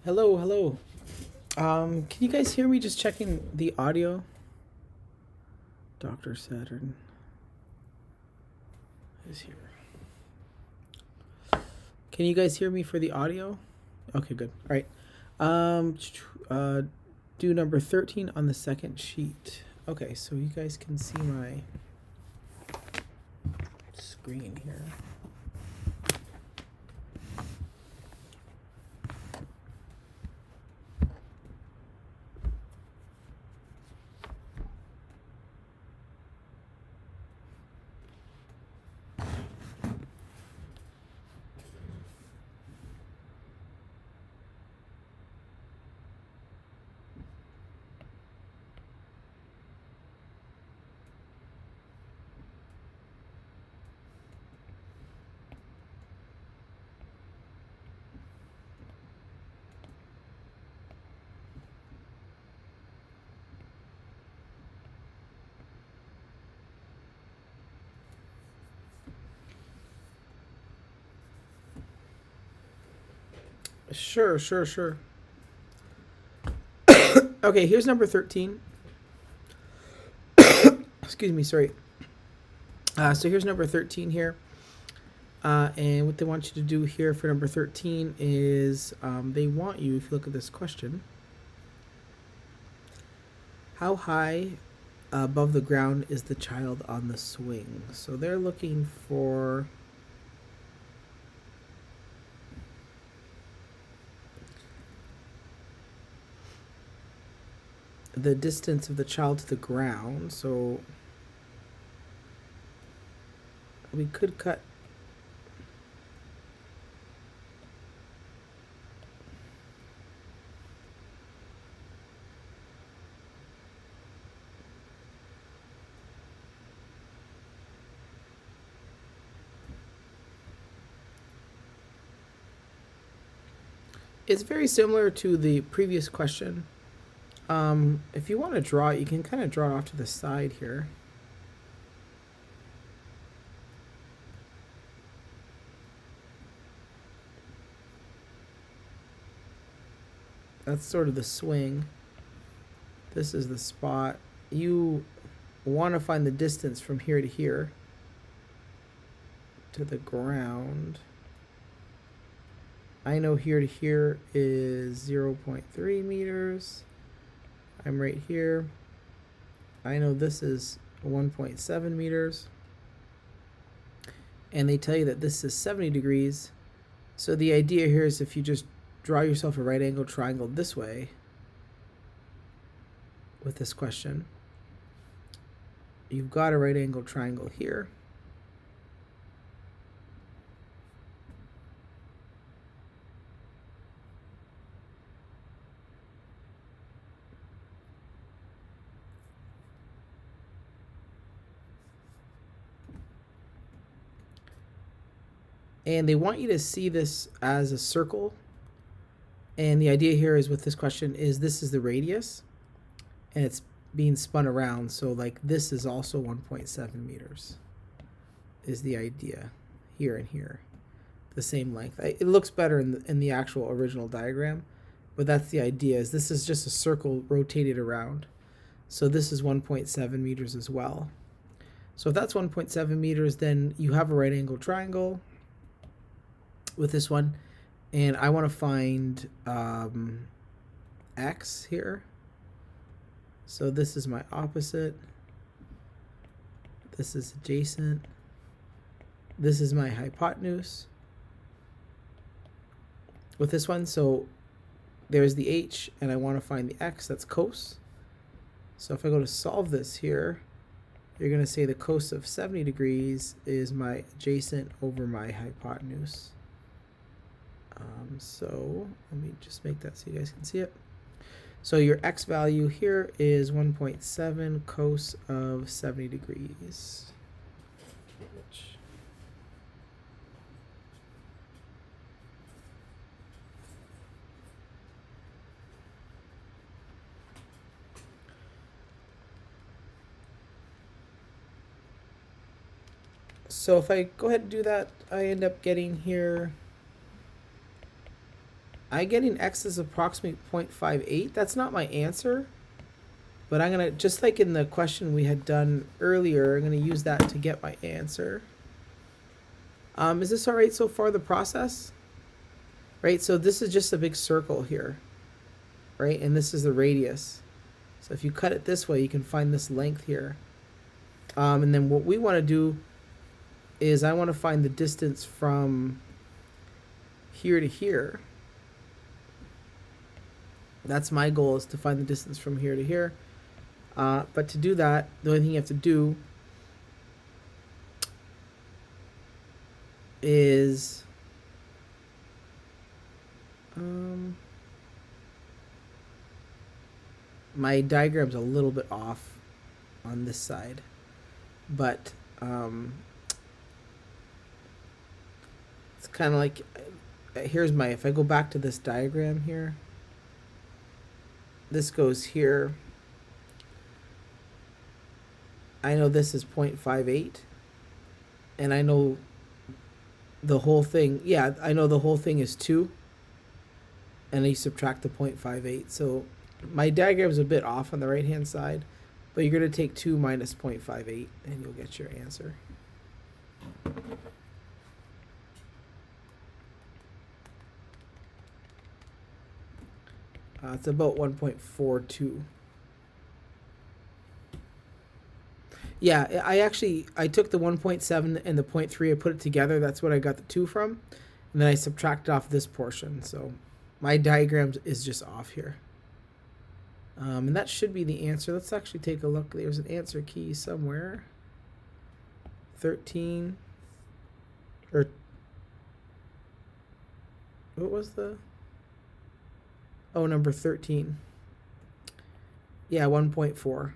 Hello, hello. Can you guys hear me? Just checking the audio. Dr. Saturn is here. Can you guys hear me for the audio? Okay, good. All right. Uh, do number 13 on the second sheet. Okay, so you guys can see my screen here. Sure. Okay, here's number 13. Excuse me, sorry. So here's number 13 here. And what they want you to do here for number 13 is they want you, if you look at this question, how high above the ground is the child on the swing? So they're looking for the distance of the child to the ground. So we could cut. It's very similar to the previous question. If you want to draw it, you can kind of draw it off to the side here. That's sort of the swing. This is the spot. You want to find the distance from here to here to the ground. I know here to here is 0.3 meters. I'm right here. I know this is 1.7 meters. And they tell you that this is 70 degrees. So the idea here is if you just draw yourself a right angle triangle this way with this question, you've got a right angle triangle here. And they want you to see this as a circle. And the idea here is with this question is this is the radius and it's being spun around. So like this is also 1.7 meters is the idea here and here, the same length. It looks better in the actual original diagram, but that's the idea is this is just a circle rotated around. So this is 1.7 meters as well. So if that's 1.7 meters, then you have a right angle triangle with this one. And I want to find x here. So this is my opposite. This is adjacent. This is my hypotenuse with this one. So there's the h, and I want to find the x. That's cos. So if I go to solve this here, you're going to say the cos of 70 degrees is my adjacent over my hypotenuse. So let me just make that so you guys can see it. So your x value here is 1.7 cos of 70 degrees. So if I go ahead and do that, I end up getting here I getting x is approximately 0.58. That's not my answer, but I'm gonna, just like in the question we had done earlier, I'm gonna use that to get my answer. Is this all right so far, the process? Right, so this is just a big circle here, right? And this is the radius. So if you cut it this way, you can find this length here. And then what we want to do is I want to find the distance from here to here. That's my goal, is to find the distance from here to here. But to do that, the only thing you have to do is my diagram's a little bit off on this side, but it's kind of like, here's my, if I go back to this diagram here, this goes here. I know this is 0.58, and I know the whole thing, yeah, I know the whole thing is 2, and you subtract the 0.58. So my diagram is a bit off on the right hand side, but you're going to take 2 minus 0.58 and you'll get your answer. It's about 1.42. Yeah, I took the 1.7 and the 0.3, I put it together. That's what I got the 2 from. And then I subtracted off this portion. So my diagram is just off here. And that should be the answer. Let's actually take a look. There's an answer key somewhere. 13. Or what was the? Oh, number 13. Yeah, 1.4.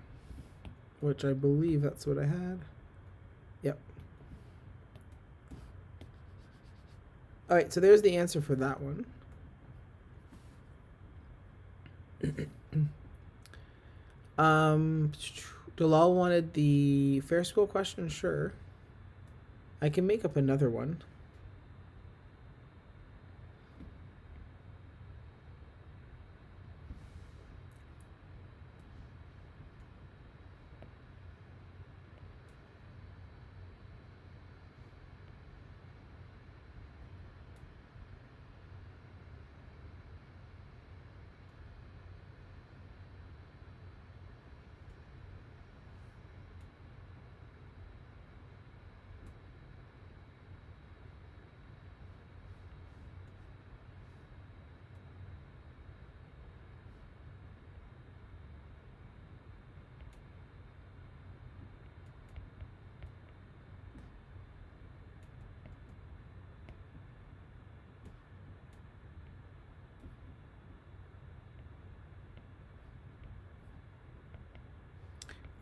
Which I believe that's what I had. Yep. All right, so there's the answer for that one. Dalal wanted the fair school question. Sure. I can make up another one.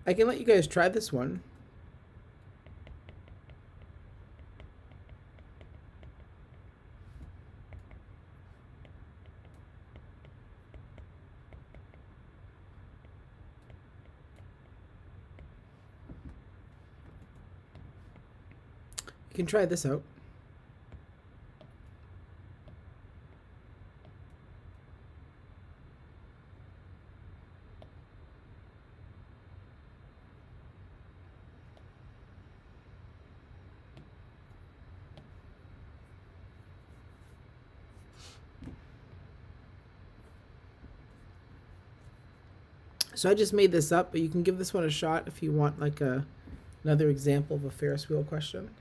I can let you guys try this one. You can try this out. So I just made this up, but you can give this one a shot if you want like another example of a Ferris wheel question.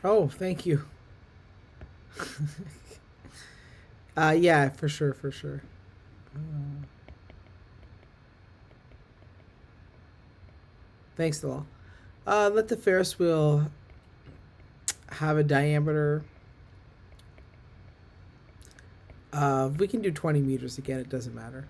Oh, thank you. Yeah, for sure, for sure. Thanks, Delal. Let the Ferris wheel have a diameter. We can do 20 meters again. It doesn't matter.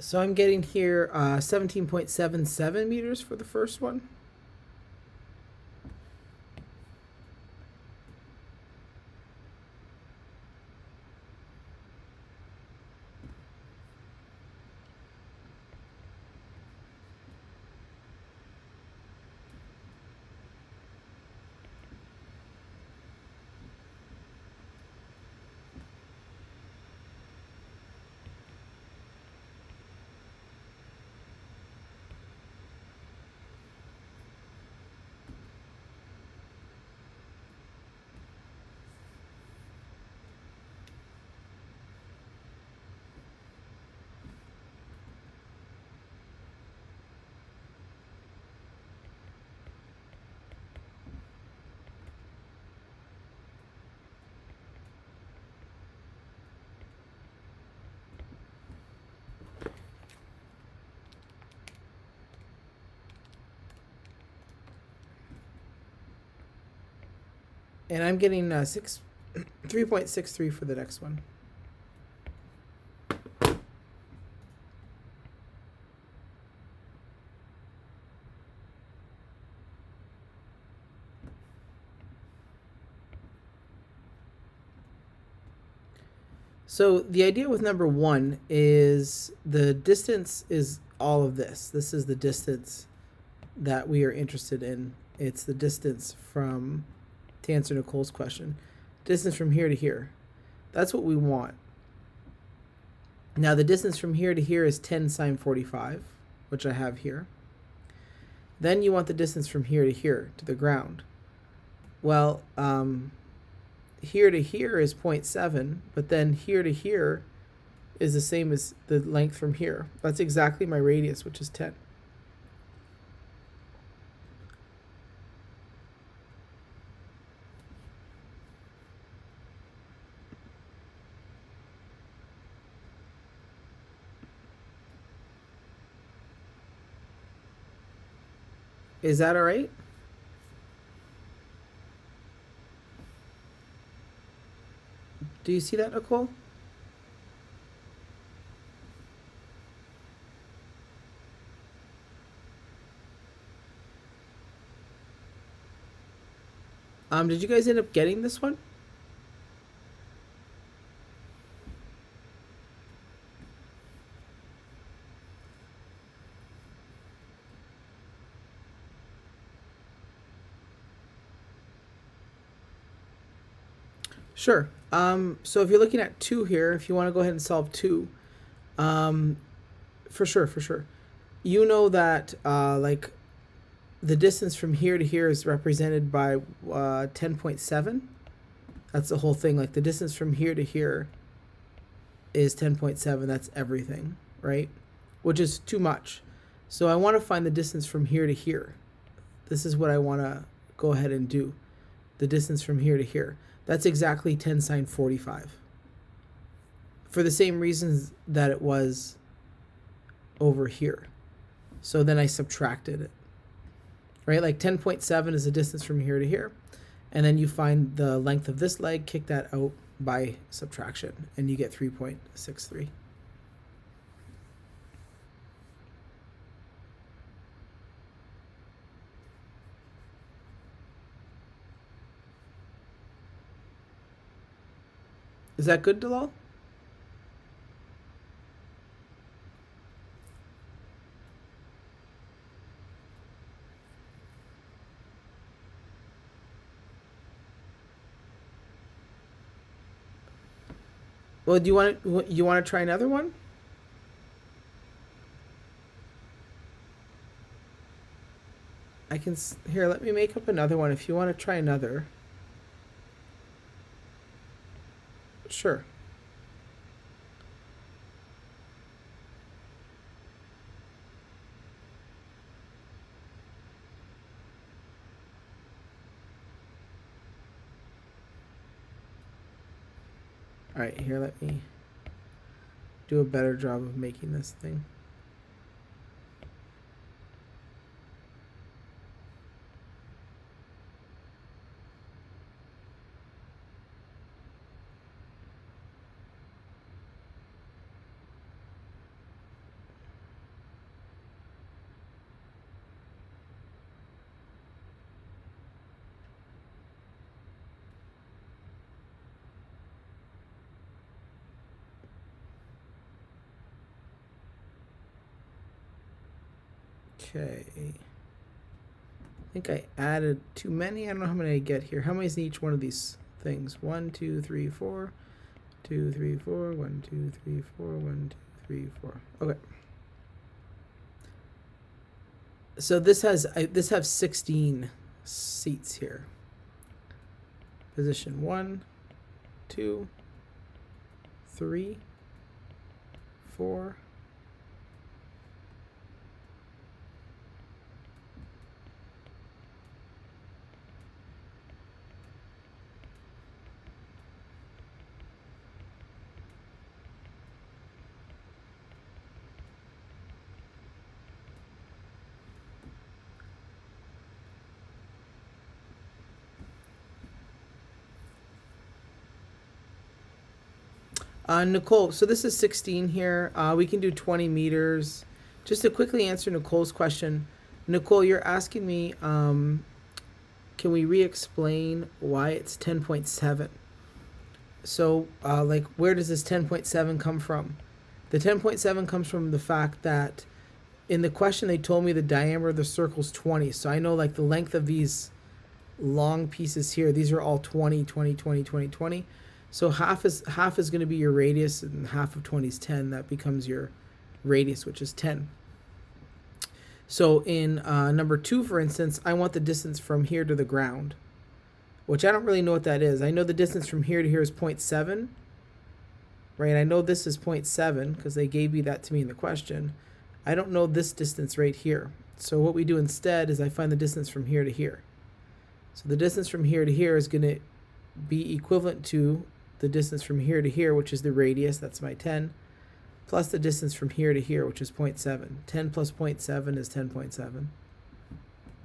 So I'm getting here 17.77 meters for the first one. And I'm getting 3.63 for the next one. So the idea with number one is the distance is all of this. This is the distance that we are interested in. It's the distance from, to answer Nicole's question, distance from here to here. That's what we want. Now the distance from here to here is 10 sine 45, which I have here. Then you want the distance from here to here, to the ground. Well, here to here is 0.7, but then here to here is the same as the length from here. That's exactly my radius, which is 10. Is that all right? Do you see that, Nicole? Did you guys end up getting this one? Sure. So if you're looking at 2 here, if you want to go ahead and solve 2, for sure. You know that like the distance from here to here is represented by 10.7. That's the whole thing. Like the distance from here to here is 10.7. That's everything, right? Which is too much. So I want to find the distance from here to here. This is what I want to go ahead and do. The distance from here to here. That's exactly 10 sine 45. For the same reasons that it was over here. So then I subtracted it. Right? Like 10.7 is the distance from here to here. And then you find the length of this leg, kick that out by subtraction, and you get 3.63. Is that good, Dalal? Well, do you want to try another one? I can here. Let me make up another one. If you want to try another, sure. All right, here. Let me do a better job of making this thing. Okay. I think I added too many. I don't know how many I get here. How many is in each one of these things? 1, 2, 3, 4. 2, 3, 4. 1, 2, 3, 4. 1, 2, 3, 4. Okay. So this has 16 seats here. Position 1, 2, 3, 4. Nicole, so this is 16 here. We can do 20 meters. Just to quickly answer Nicole's question, Nicole, you're asking me, can we re-explain why it's 10.7? So, like, where does this 10.7 come from? The 10.7 comes from the fact that in the question they told me the diameter of the circle is 20. So I know, like, the length of these long pieces here, these are all 20, 20, 20, 20, 20. So half is going to be your radius, and half of 20 is 10. That becomes your radius, which is 10. So in number 2, for instance, I want the distance from here to the ground, which I don't really know what that is. I know the distance from here to here is 0.7, right? I know this is 0.7 because they gave me that to me in the question. I don't know this distance right here. So what we do instead is I find the distance from here to here. So the distance from here to here is going to be equivalent to the distance from here to here, which is the radius, that's my 10, plus the distance from here to here, which is 0.7. 10 plus 0.7 is 10.7.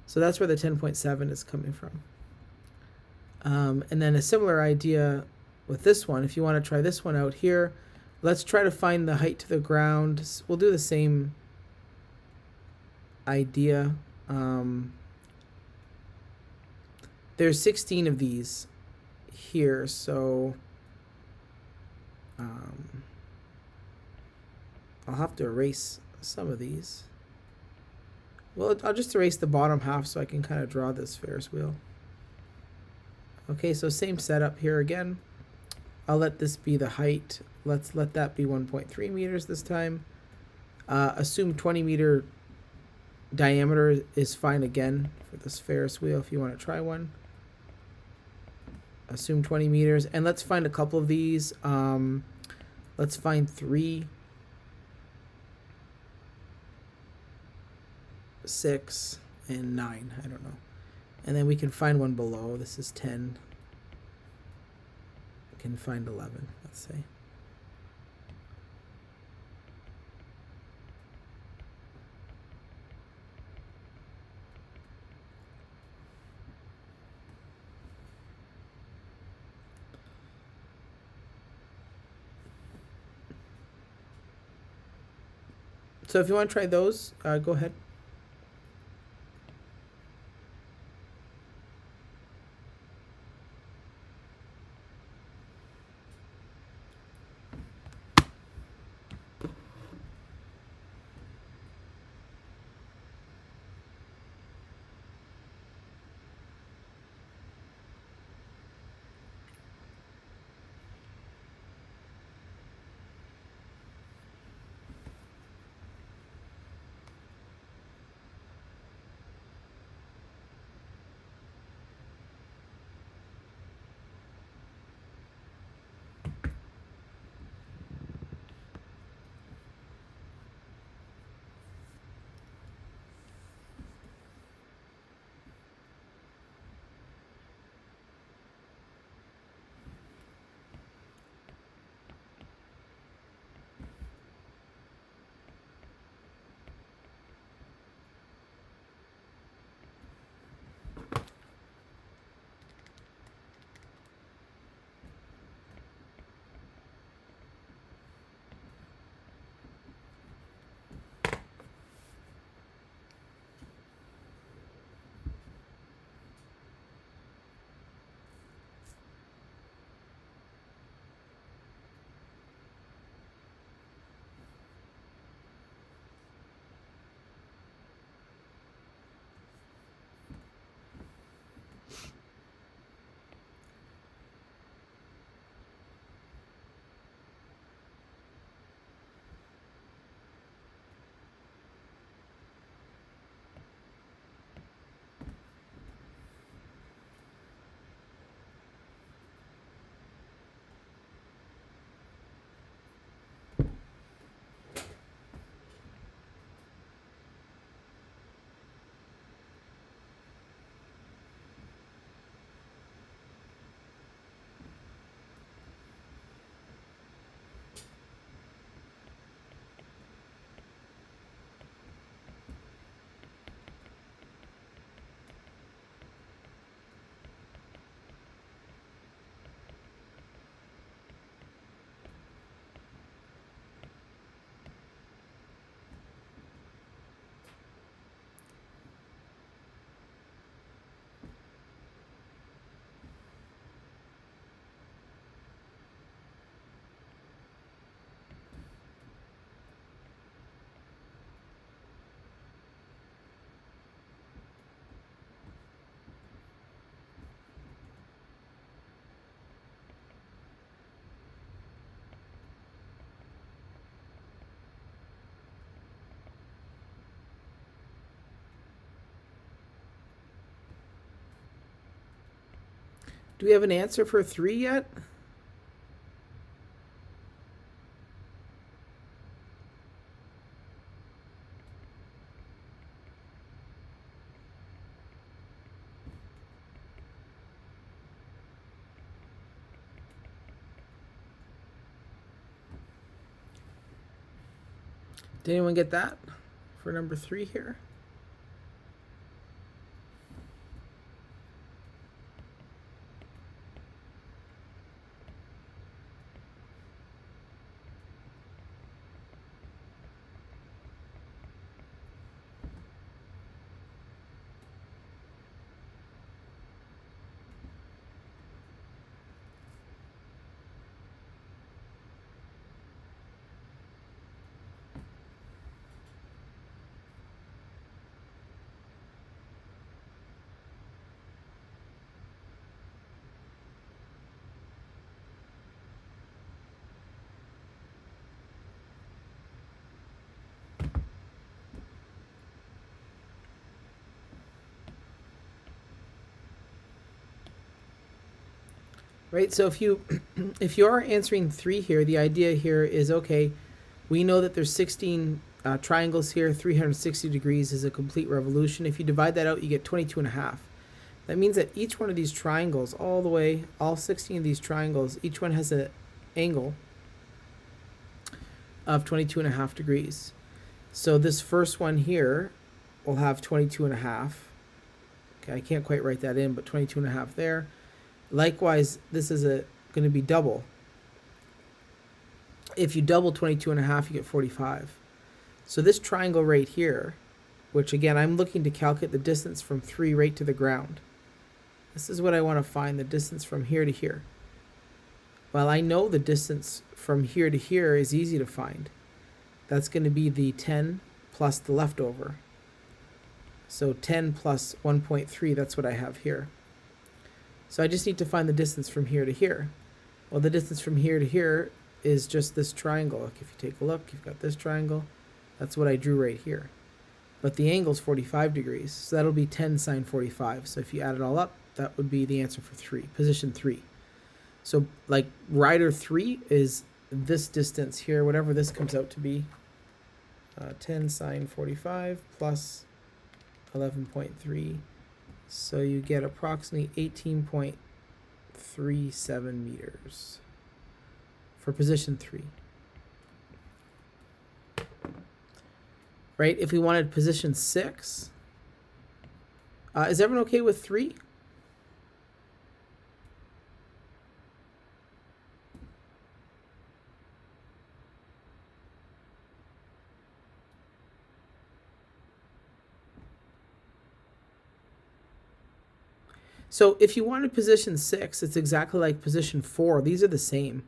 So that's where the 10.7 is coming from. And then a similar idea with this one. If you want to try this one out here, let's try to find the height to the ground. We'll do the same idea. There's 16 of these here, so I'll have to erase some of these. Well, I'll just erase the bottom half so I can kind of draw this Ferris wheel. Okay, so same setup here again. I'll let this be the height. Let's let that be 1.3 meters this time. Assume 20 meter diameter is fine again for this Ferris wheel if you want to try one. Assume 20 meters. And let's find a couple of these. Let's find 3, 6, and 9. I don't know. And then we can find one below. This is 10. We can find 11, let's say. So if you want to try those, go ahead. Do we have an answer for 3 yet? Did anyone get that for number 3 here? right? So if you if you are answering 3 here, the idea here is, okay, we know that there's 16 triangles here. 360 degrees is a complete revolution. If you divide that out, you get 22 and a half. That means that each one of these triangles, all the way, all 16 of these triangles, each one has an angle of 22 and a half degrees. So this first one here will have 22 and a half. Okay, I can't quite write that in, but 22 and a half there. Likewise, this is going to be double. If you double 22 and a half, you get 45. So this triangle right here, which again, I'm looking to calculate the distance from 3 right to the ground. This is what I want to find, the distance from here to here. Well, I know the distance from here to here is easy to find. That's going to be the 10 plus the leftover. So 10 plus 1.3, that's what I have here. So I just need to find the distance from here to here. Well, the distance from here to here is just this triangle. Like if you take a look, you've got this triangle. That's what I drew right here. But the angle is 45 degrees, so that'll be 10 sine 45. So if you add it all up, that would be the answer for 3, position 3. So like rider 3 is this distance here, whatever this comes out to be. 10 sine 45 plus 11.3. So you get approximately 18.37 meters for position 3. Right? If we wanted position 6, is everyone okay with 3? So if you wanted position 6, it's exactly like position 4. These are the same,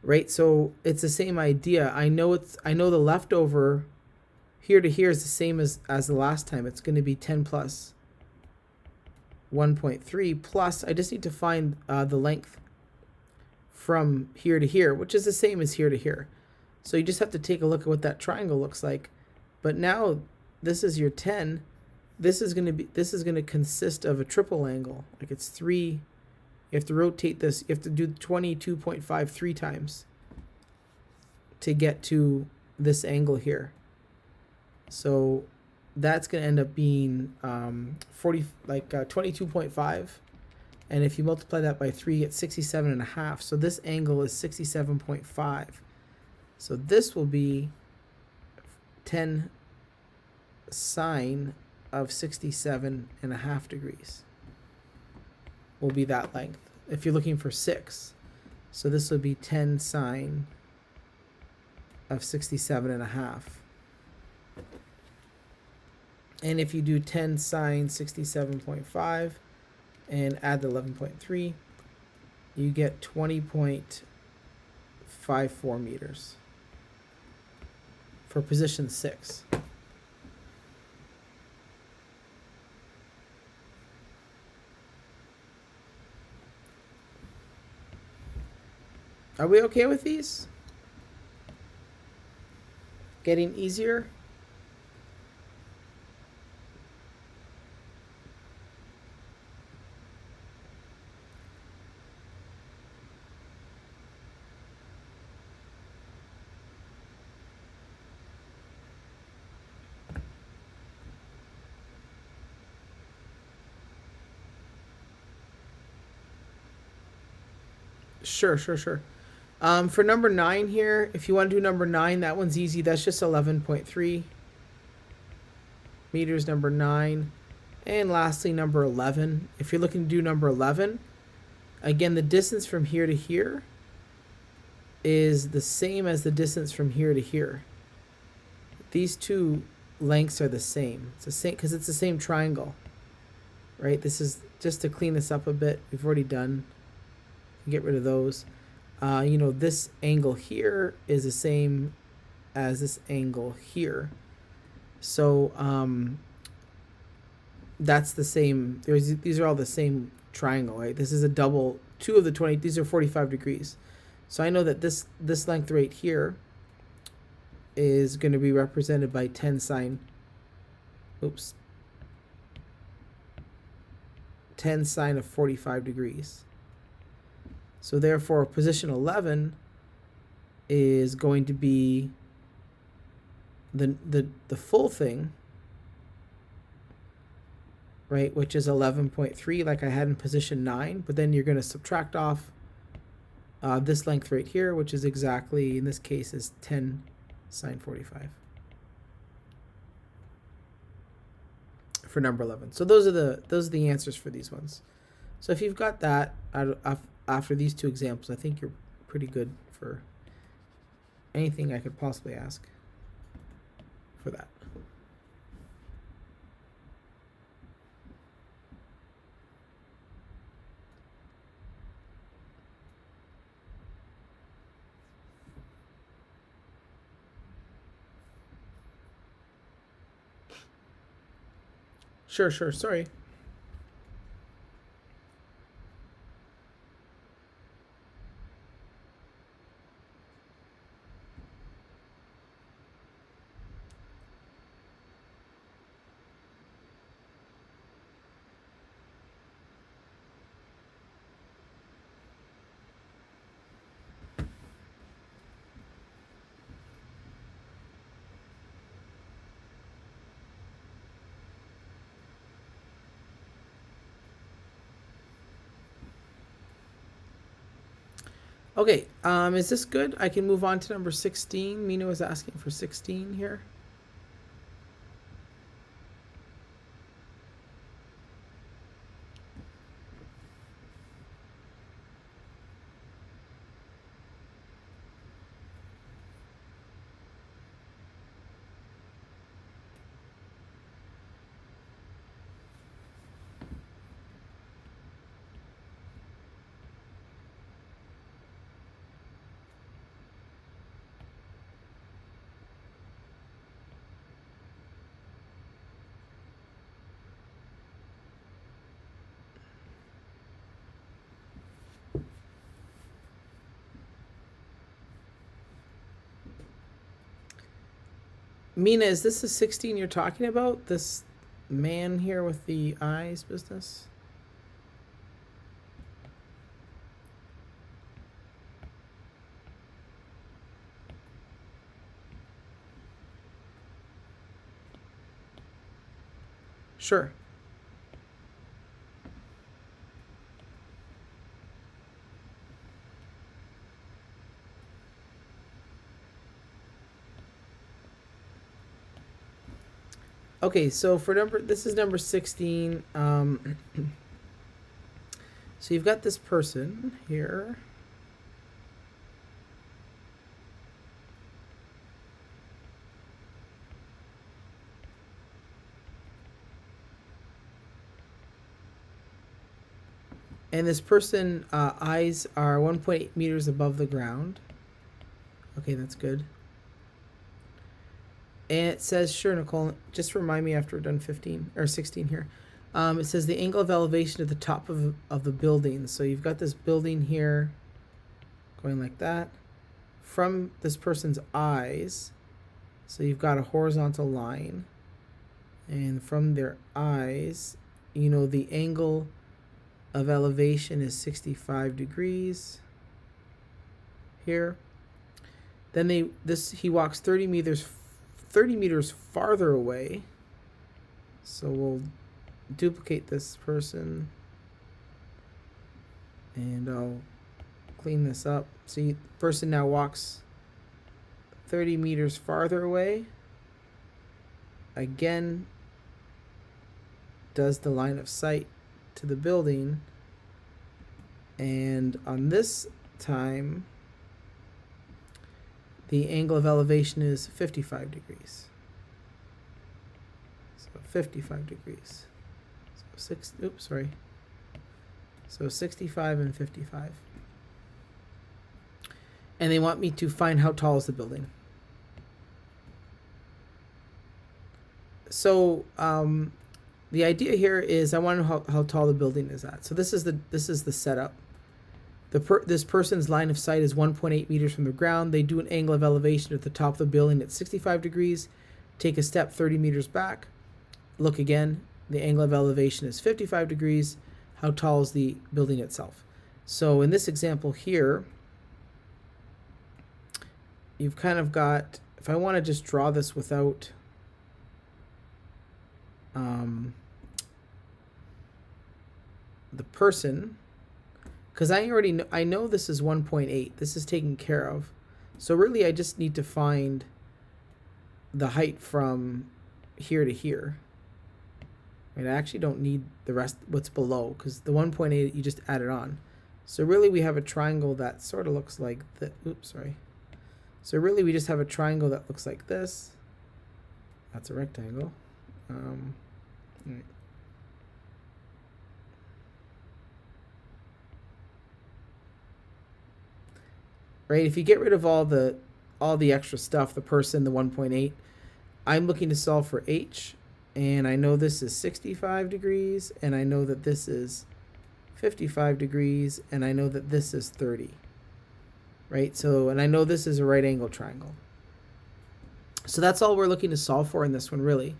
right? So it's the same idea. I know the leftover here to here is the same as the last time. It's going to be 10 plus 1.3 plus, I just need to find the length from here to here, which is the same as here to here. So you just have to take a look at what that triangle looks like. But now this is your 10. This is going to consist of a triple angle. Like it's 3. You have to rotate this. You have to do 22.5 3 times to get to this angle here. So that's going to end up being 22.5. And if you multiply that by 3, you get 67.5. So this angle is 67.5. So this will be 10 sine of 67.5 degrees. Will be that length. If you're looking for 6. So this would be 10 sine of 67.5. And if you do 10 sine 67.5 and add the 11.3, you get 20.54 meters for position 6. Are we okay with these? Getting easier? Sure. For number 9 here, if you want to do number 9, that one's easy. That's just 11.3 meters, number 9. And lastly, number 11. If you're looking to do number 11, again, the distance from here to here is the same as the distance from here to here. These two lengths are the same. It's the same because it's the same triangle, right? This is just to clean this up a bit. We've already done. Get rid of those. This angle here is the same as this angle here. So that's the same. These are all the same triangle, right? This is a double. 2 of the 20. These are 45 degrees. So I know that this length right here is going to be represented by 10 sine. 10 sine of 45 degrees. So therefore, position 11 is going to be the full thing, right, which is 11.3 like I had in position 9, but then you're going to subtract off this length right here, which is exactly, in this case, is 10 sine 45 for number 11. So those are the answers for these ones. So if you've got that after these two examples, I think you're pretty good for anything I could possibly ask for that. Sure, sorry. Okay, is this good? I can move on to number 16. Mina was asking for 16 here. Mina, is this the 16 you're talking about? This man here with the eyes business? Sure. Okay, so for this is number 16. So you've got this person here. And this person, eyes are 1.8 meters above the ground. Okay, that's good. And it says, sure, Nicole, just remind me after we're done 15 or 16 here. It says the angle of elevation at the top of the building. So you've got this building here going like that from this person's eyes. So you've got a horizontal line. And from their eyes, you know, the angle of elevation is 65 degrees here. Then he walks 30 meters farther away. So we'll duplicate this person and I'll clean this up. See, the person now walks 30 meters farther away. Again, does the line of sight to the building, and on this time the angle of elevation is 55 degrees. So 55 degrees. So So 65 and 55. And they want me to find how tall is the building. So the idea here is I want to know how tall the building is at. So this is the setup. This person's line of sight is 1.8 meters from the ground. They do an angle of elevation at the top of the building at 65 degrees. Take a step 30 meters back. Look again. The angle of elevation is 55 degrees. How tall is the building itself? So in this example here, you've kind of got, if I want to just draw this without the person, because I already know, I know this is 1.8. This is taken care of. So really I just need to find the height from here to here. Right, I actually don't need the rest, what's below, because the 1.8 you just added on. So really we have a triangle that sort of looks like the, oops, sorry. So really we just have a triangle that looks like this. That's a rectangle. Right. Right, if you get rid of all the extra stuff, the person, the 1.8, I'm looking to solve for h, and I know this is 65 degrees, and I know that this is 55 degrees, and I know that this is 30. Right, so, and I know this is a right angle triangle. So that's all we're looking to solve for in this one, really.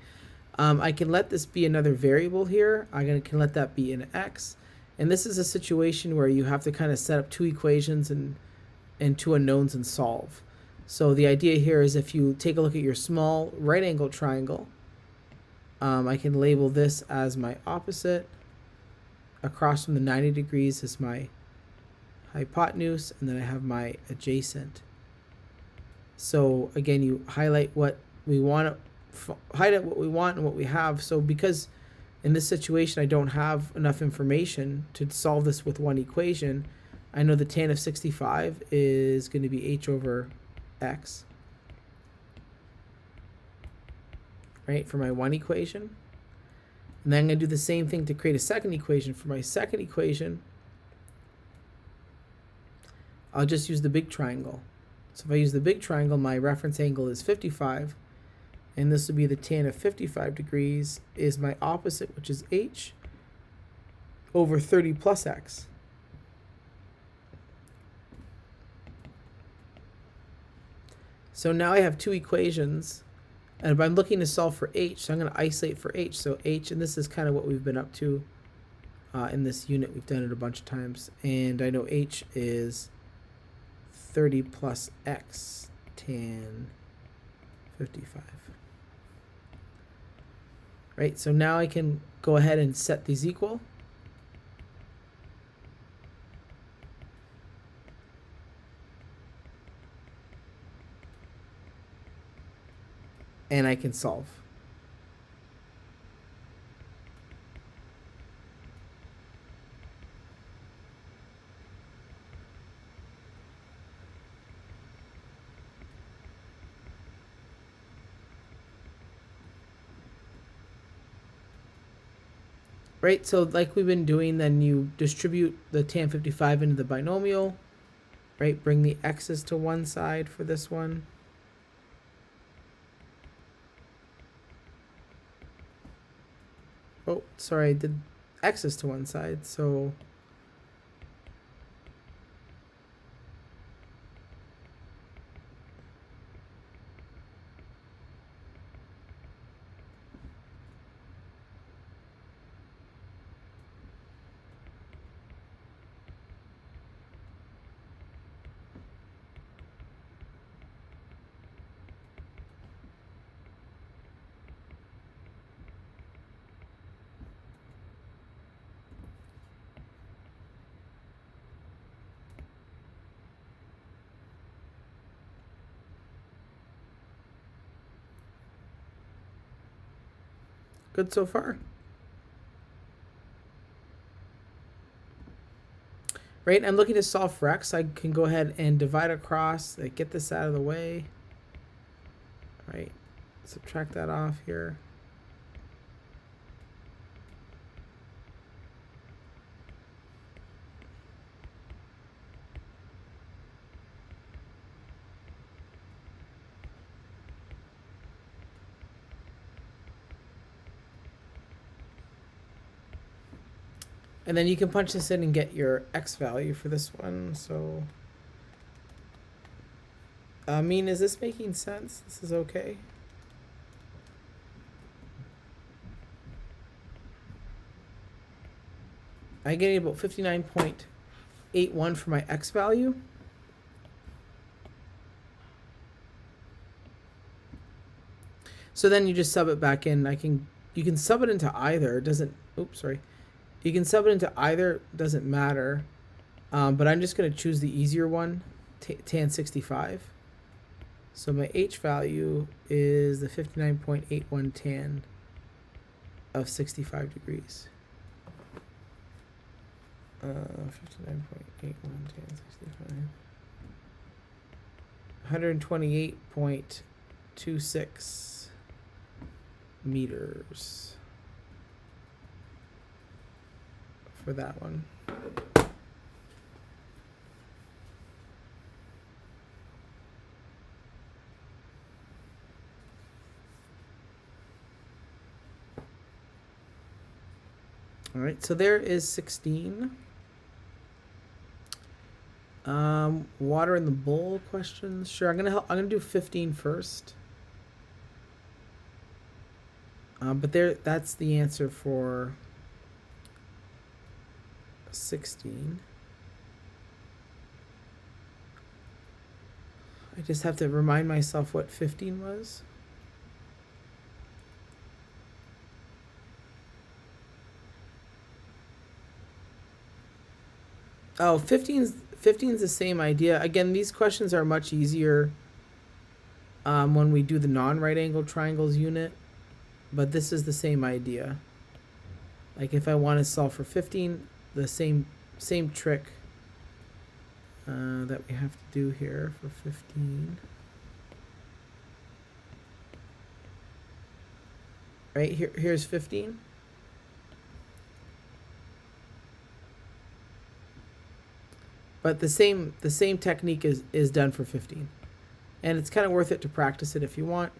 I can let this be another variable here. I can let that be an x. And this is a situation where you have to kind of set up two equations and two unknowns and solve. So the idea here is if you take a look at your small right angle triangle, I can label this as my opposite. Across from the 90 degrees is my hypotenuse, and then I have my adjacent. So again, you highlight what we want, highlight what we want and what we have. So because in this situation I don't have enough information to solve this with one equation, I know the tan of 65 is going to be h over x, right, for my one equation. And then I'm going to do the same thing to create a second equation. For my second equation, I'll just use the big triangle. So if I use the big triangle, my reference angle is 55, and this will be the tan of 55 degrees is my opposite, which is h, over 30 plus x. So now I have two equations, and if I'm looking to solve for h, so I'm going to isolate for h. So h, and this is kind of what we've been up to in this unit. We've done it a bunch of times, and I know h is 30 plus x tan 55. Right, so now I can go ahead and set these equal. And I can solve. Right, so like we've been doing, then you distribute the tan 55 into the binomial, right? Bring the x's to one side for this one. Oh, sorry, I did x's to one side, so good so far. Right, I'm looking to solve for x. I can go ahead and divide across, like get this out of the way. Right, subtract that off here. And then you can punch this in and get your x value for this one. So, I mean, is this making sense? This is okay. I get about 59.5 0.81 for my x value. So then you just sub it back in. You can sub it into either. It doesn't, oops, sorry. You can sub it into either, doesn't matter. But I'm just going to choose the easier one, tan 65. So my H value is the 59.81 tan of 65 degrees. 59.81 tan 65. 128.26 meters for that one. All right, so there is 16. Water in the bowl questions. Sure, I'm gonna do 15 first. But that's the answer for 16. I just have to remind myself what 15 was. Oh, 15's the same idea. Again, these questions are much easier when we do the non-right angled triangles unit, but this is the same idea. Like if I want to solve for 15, the same trick that we have to do here for 15. Right, here's 15. But the same technique is done for 15. And it's kind of worth it to practice it if you want.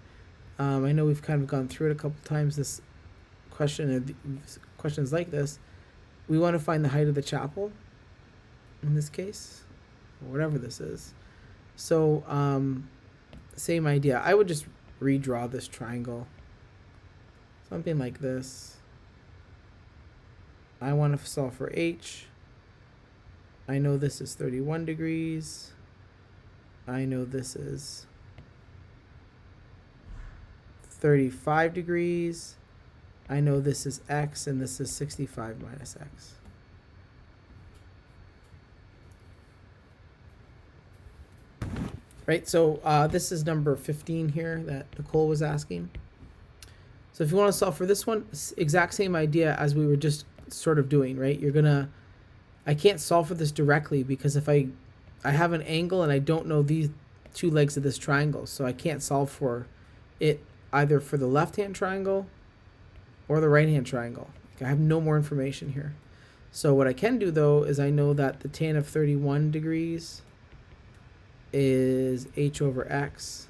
I know we've kind of gone through it a couple times, this question and questions like this. We want to find the height of the chapel in this case, or whatever this is. So same idea. I would just redraw this triangle. Something like this. I want to solve for H. I know this is 31 degrees. I know this is 35 degrees. I know this is X and this is 65 minus X. Right, so this is number 15 here that Nicole was asking. So if you want to solve for this one, exact same idea as we were just sort of doing, right? I can't solve for this directly because if I have an angle and I don't know these two legs of this triangle, so I can't solve for it either for the left-hand triangle or the right-hand triangle. I have no more information here. So what I can do though is I know that the tan of 31 degrees is H over X.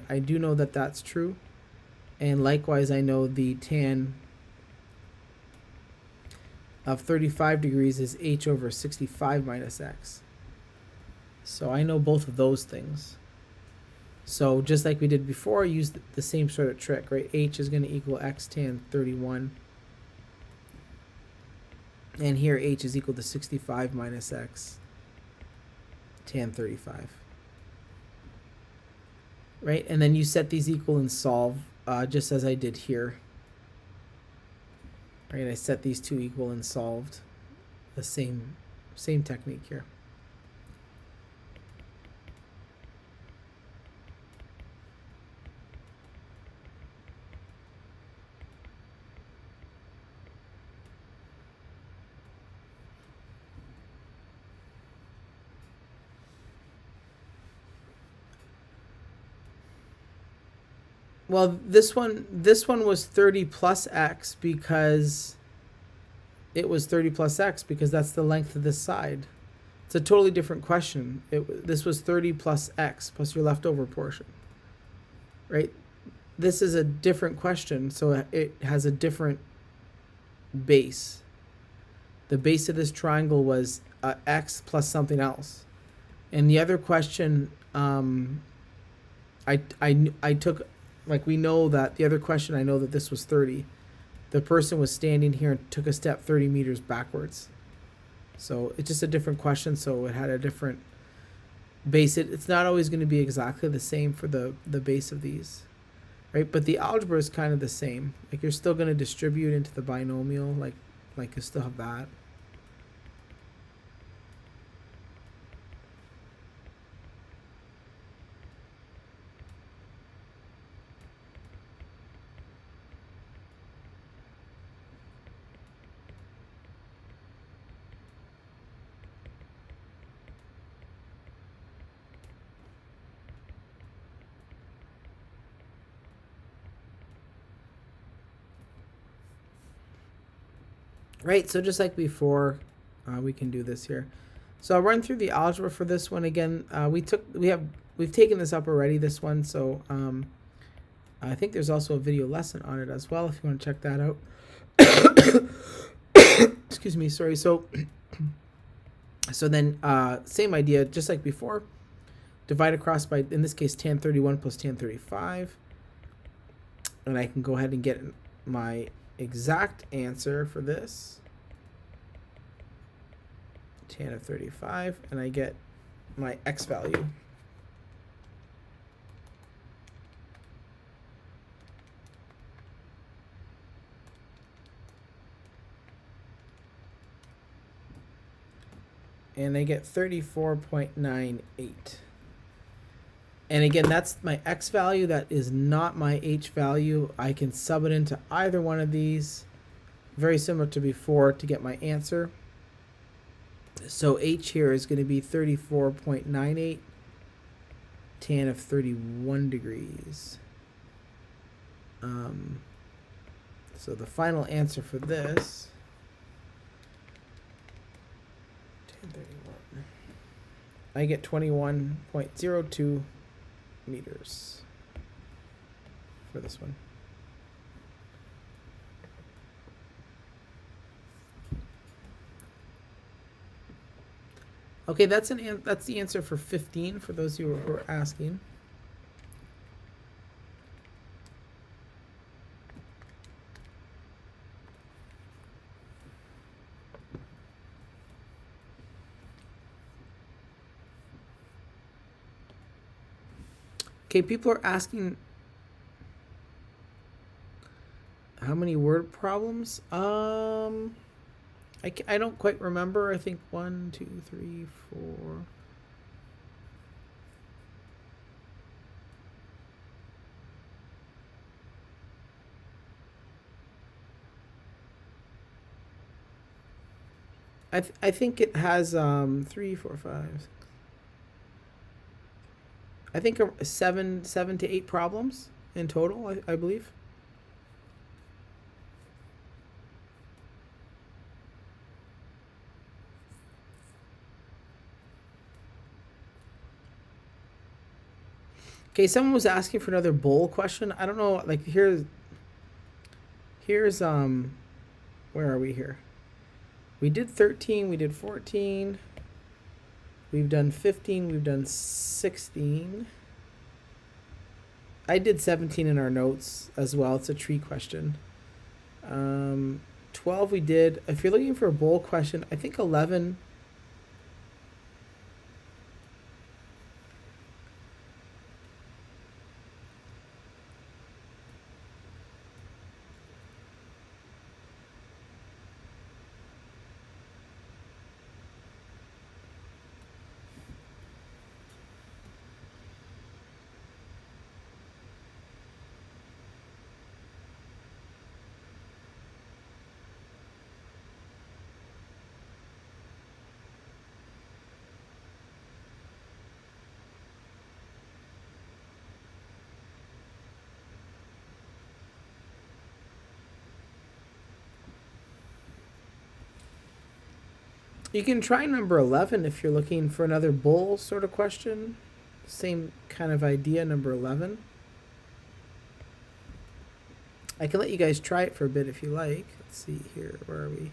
I do know that that's true. And likewise, I know the tan of 35 degrees is H over 65 minus X. So I know both of those things. So just like we did before, use the same sort of trick, right? H is going to equal X tan 31. And here H is equal to 65 minus X tan 35. Right? And then you set these equal and solve just as I did here. Right, I set these two equal and solved the same technique here. Well, this one was 30 plus X because it was 30 plus X because that's the length of this side. It's a totally different question. This was 30 plus X plus your leftover portion, right? This is a different question, so it has a different base. The base of this triangle was X plus something else. And the other question, I took... Like we know that the other question, I know that this was 30. The person was standing here and took a step 30 meters backwards. So it's just a different question, so it had a different base. It's not always going to be exactly the same for the base of these, right? But the algebra is kind of the same. Like you're still going to distribute into the binomial, like you still have that. Right, so just like before, we can do this here. So I'll run through the algebra for this one again. We've taken this up already, this one. So I think there's also a video lesson on it as well if you want to check that out. Excuse me, sorry. So then same idea, just like before. Divide across by, in this case, tan 31 plus tan 35. And I can go ahead and get my exact answer for this. Tan of 35, and I get my x value. And I get 34.98. And again, that's my x value. That is not my h value. I can sub it into either one of these, very similar to before, to get my answer. So h here is going to be 34.98 tan of 31 degrees. So the final answer for this, tan 31, I get 21.02 meters for this one. Okay, that's the answer for 15 for those of you who are asking. Okay, people are asking how many word problems. I don't quite remember. I think 1, 2, 3, 4. I think it has 3, 4, 5. I think 7 to 8 problems in total. I believe. Okay, someone was asking for another bowl question. I don't know, like here's where are we here? We did 13, we did 14. We've done 15, we've done 16. I did 17 in our notes as well. It's a tree question. 12 we did. If you're looking for a bowl question, I think 11. You can try number 11 if you're looking for another bowl sort of question. Same kind of idea, number 11. I can let you guys try it for a bit if you like. Let's see here. Where are we?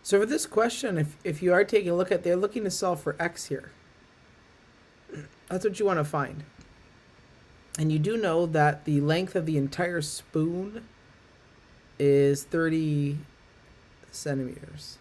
So for this question, if you are taking a look at, they're looking to solve for x here. That's what you want to find. And you do know that the length of the entire spoon is 30 centimeters.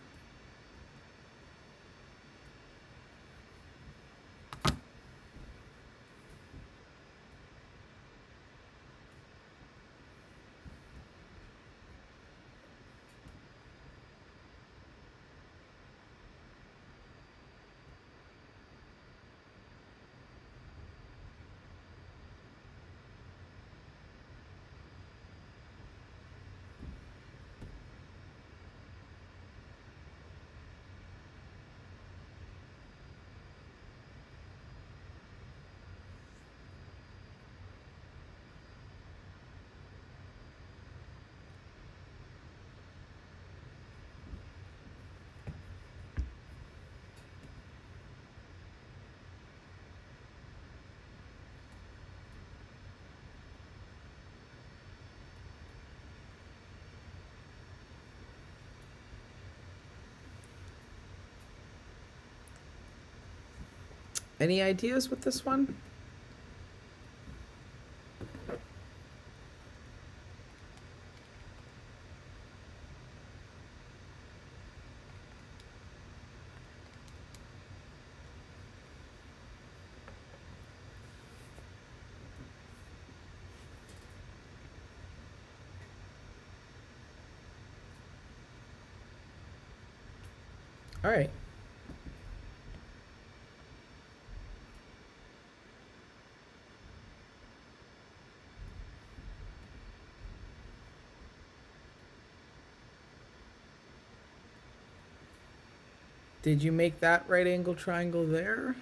Any ideas with this one? All right. Did you make that right angle triangle there?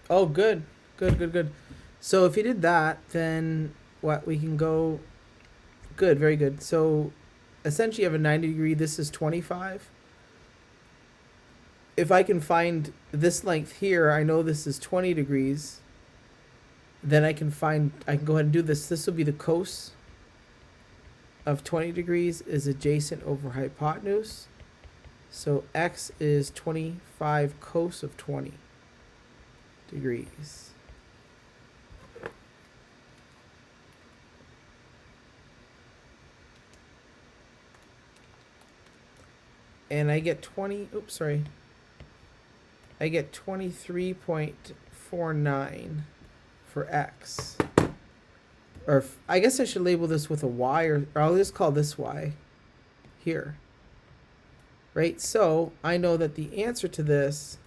Oh, good. Good, good, good. So if you did that, then what we can go, good, very good. So essentially you have a 90 degree, this is 25. If I can find this length here, I know this is 20 degrees. Then I can go ahead and do this. This will be the cos of 20 degrees is adjacent over hypotenuse. So x is 25 cos of 20 degrees. And I get I get 23.49 for x. Or I guess I should label this with a y, or I'll just call this y here. Right? So I know that the answer to this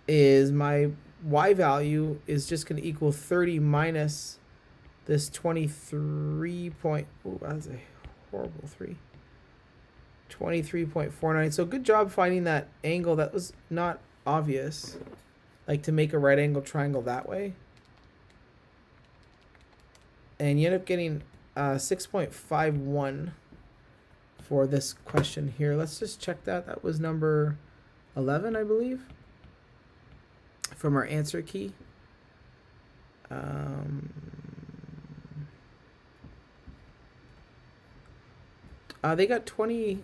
is my y value is just going to equal 30 minus this 23 point, oh, that's a horrible 3. 23.49. So good job finding that angle. That was not obvious, like to make a right angle triangle that way. And you end up getting 6.51 for this question here. Let's just check that. That was number 11, I believe, from our answer key. They got 20.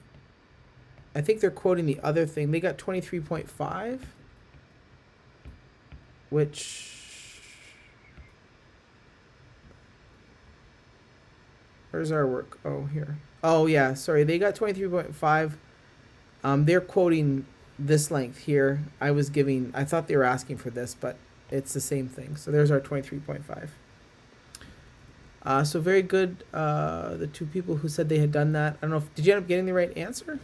I think they're quoting the other thing. They got 23.5, which, where's our work? Oh, here. Oh, yeah, sorry. They got 23.5. They're quoting this length here. I thought they were asking for this, but it's the same thing. So there's our 23.5. So very good. The two people who said they had done that. I don't know did you end up getting the right answer?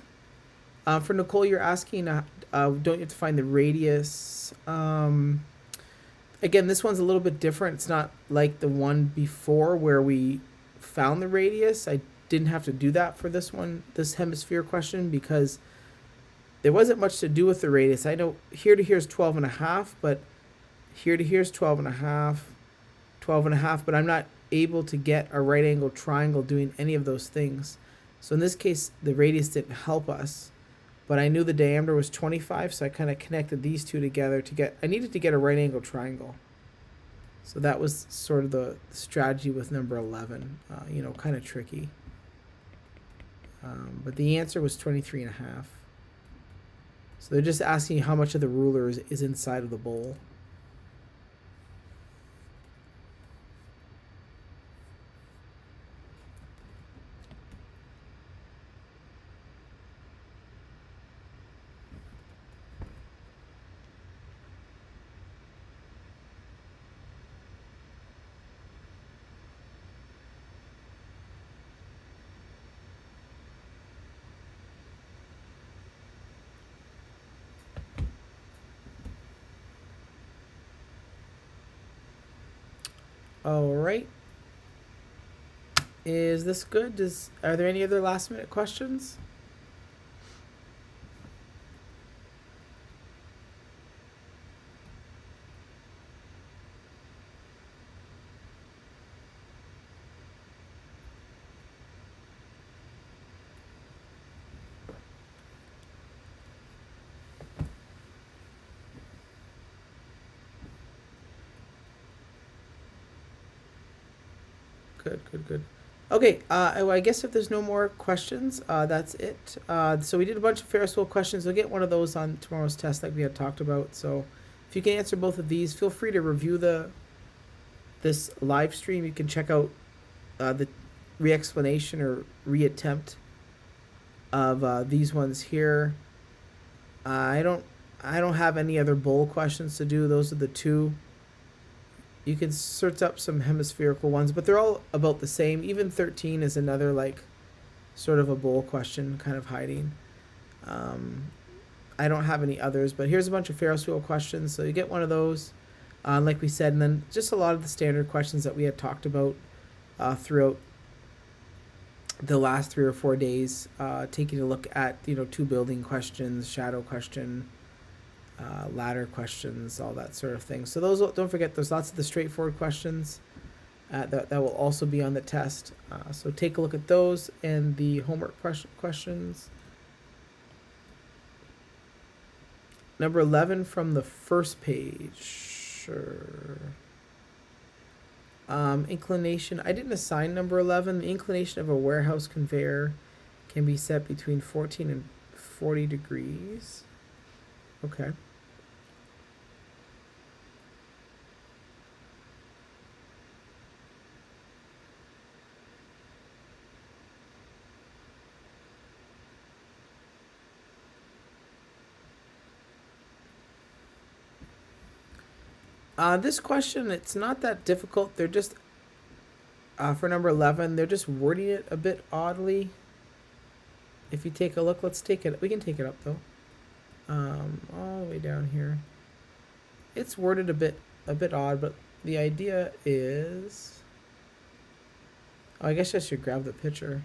For Nicole, you're asking, don't you have to find the radius? Again, this one's a little bit different. It's not like the one before where we found the radius. I didn't have to do that for this one, this hemisphere question, because there wasn't much to do with the radius. I know here to here is 12.5, but here to here is 12.5, but I'm not able to get a right angle triangle doing any of those things. So in this case, the radius didn't help us, but I knew the diameter was 25, so I kind of connected these two together to get, I needed to get a right angle triangle. So that was sort of the strategy with number 11, you know, kind of tricky. But the answer was 23 and a half. So they're just asking how much of the ruler is inside of the bowl. All right. Is this good? Are there any other last minute questions? Good. Okay, well, I guess if there's no more questions, that's it. So we did a bunch of Ferris wheel questions. We'll get one of those on tomorrow's test like we had talked about. So if you can answer both of these, feel free to review this live stream. You can check out the re-explanation or reattempt of these ones here. I don't have any other bowl questions to do. Those are the two. You can search up some hemispherical ones, but they're all about the same. Even 13 is another, like, sort of a bowl question kind of hiding. I don't have any others, but here's a bunch of Ferris wheel questions. So you get one of those, like we said, and then just a lot of the standard questions that we had talked about throughout the last 3 or 4 days, taking a look at, you know, two building questions, shadow question, ladder questions, all that sort of thing. So those, don't forget, there's lots of the straightforward questions that will also be on the test. So take a look at those and the homework questions. Number 11 from the first page. Sure. Inclination. I didn't assign number 11. The inclination of a warehouse conveyor can be set between 14 and 40 degrees. Okay. This question, it's not that difficult. They're just, for number 11, they're just wording it a bit oddly. If you take a look, let's take it. We can take it up, though. All the way down here. It's worded a bit odd, but the idea is... Oh, I guess I should grab the picture.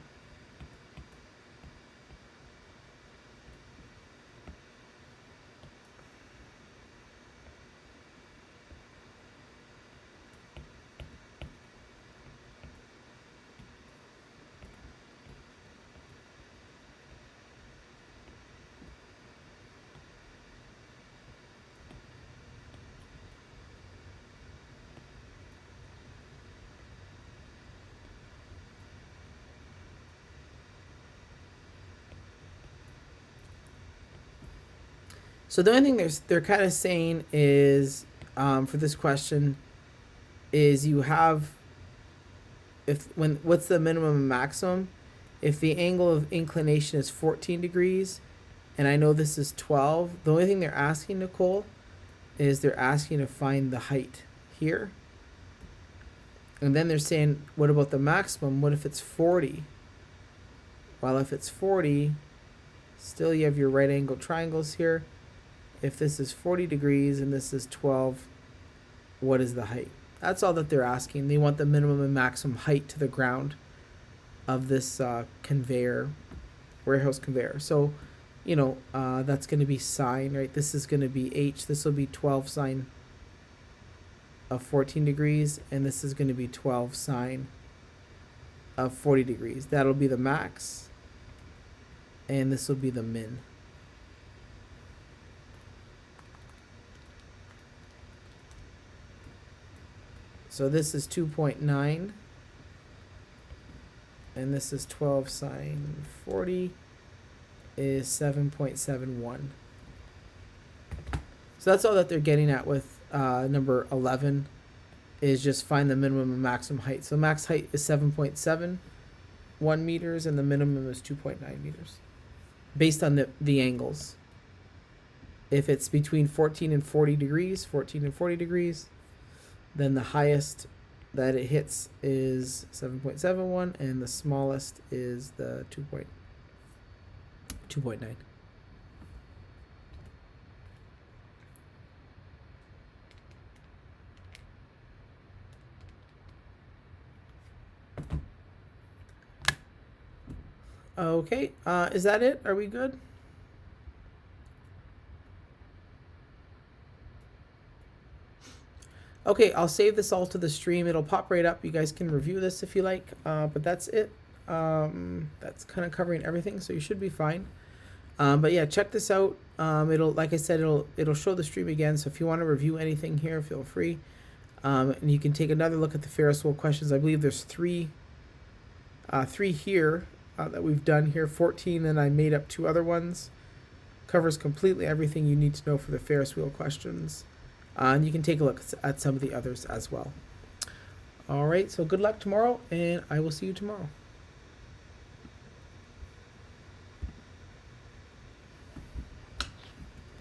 So the only thing they're kind of saying is, for this question, is you have, what's the minimum and maximum? If the angle of inclination is 14 degrees, and I know this is 12, the only thing they're asking, Nicole, is they're asking to find the height here. And then they're saying, what about the maximum? What if it's 40? Well, if it's 40, still you have your right angle triangles here. If this is 40 degrees and this is 12, what is the height? That's all that they're asking. They want the minimum and maximum height to the ground of this conveyor, warehouse conveyor. So, you know, that's going to be sine, right? This is going to be h. This will be 12 sine of 14 degrees, and this is going to be 12 sine of 40 degrees. That'll be the max. and this will be the min. So this is 2.9, and this is 12 sine 40 is 7.71. So that's all that they're getting at with number 11, is just find the minimum and maximum height. So max height is 7.71 meters, and the minimum is 2.9 meters, based on the angles. If it's between 14 and 40 degrees, then the highest that it hits is 7.71, and the smallest is the 2.9. Okay, is that it? Are we good? Okay, I'll save this all to the stream. It'll pop right up. You guys can review this if you like, but that's it. That's kind of covering everything, so you should be fine. But yeah, check this out. It'll, like I said, it'll show the stream again, so if you want to review anything here, feel free. And you can take another look at the Ferris wheel questions. I believe there's three here that we've done here, 14, and I made up 2 other ones. Covers completely everything you need to know for the Ferris wheel questions. And you can take a look at some of the others as well. All right, so good luck tomorrow, and I will see you tomorrow.